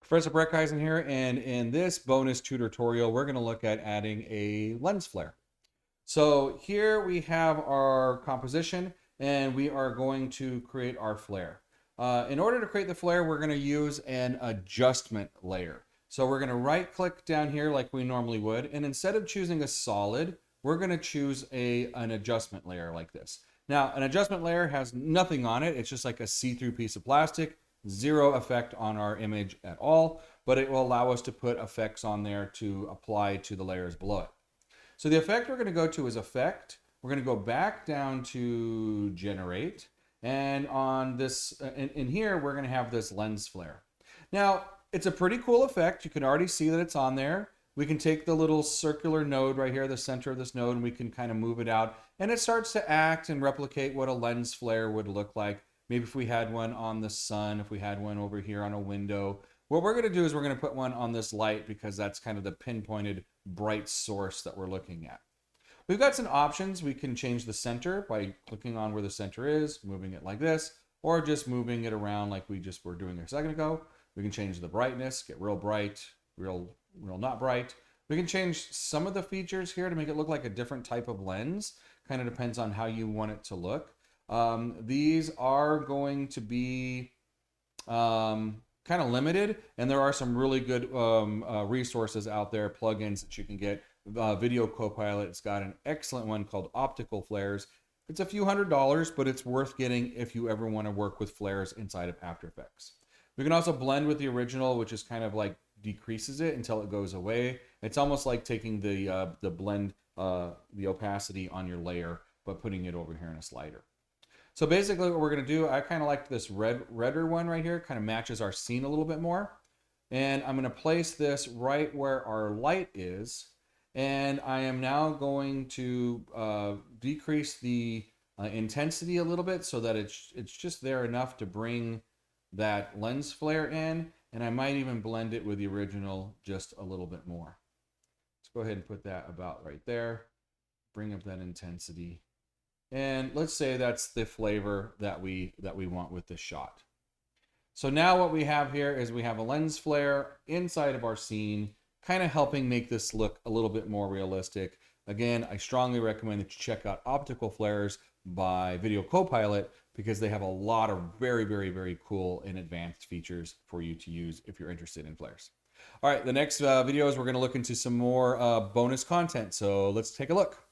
Professor Breckeisen here, and in this bonus tutorial, we're going to look at adding a lens flare. So here we have our composition, and we are going to create our flare. In order to create the flare, we're going to use an adjustment layer. So we're going to right-click down here like we normally would, and instead of choosing a solid, we're going to choose an adjustment layer like this. Now, an adjustment layer has nothing on it. It's just like a see-through piece of plastic. Zero effect on our image at all, but it will allow us to put effects on there to apply to the layers below it. So the effect we're going to go to is effect. We're going to go back down to generate, and on this in here we're going to have this lens flare. Now it's a pretty cool effect. You can already see that it's on there. We can take the little circular node right here, the center of this node, and we can kind of move it out, and it starts to act and replicate what a lens flare would look like. Maybe if we had one on the sun, if we had one over here on a window. What we're going to do is we're going to put one on this light because that's kind of the pinpointed bright source that we're looking at. We've got some options. We can change the center by clicking on where the center is, moving it like this, or just moving it around like we just were doing a second ago. We can change the brightness, get real bright, real not bright. We can change some of the features here to make it look like a different type of lens. Kind of depends on how you want it to look. These are going to be kind of limited, and there are some really good resources out there, plugins that you can get. Video Copilot, it's got an excellent one called Optical Flares. It's a few $100s, but it's worth getting if you ever want to work with flares inside of After Effects. We can also blend with the original, which is kind of like decreases it until it goes away. It's almost like taking the blend, the opacity on your layer, but putting it over here in a slider. So basically what we're going to do, I kind of like this redder one right here, kind of matches our scene a little bit more. And I'm going to place this right where our light is. And I am now going to decrease the intensity a little bit so that it's just there enough to bring that lens flare in. And I might even blend it with the original just a little bit more. Let's go ahead and put that about right there. Bring up that intensity. And let's say that's the flavor that we want with this shot. So now what we have here is we have a lens flare inside of our scene, kind of helping make this look a little bit more realistic. Again, I strongly recommend that you check out Optical Flares by Video Copilot because they have a lot of very, very, very cool and advanced features for you to use if you're interested in flares. All right, the next videos we're going to look into some more bonus content. So let's take a look.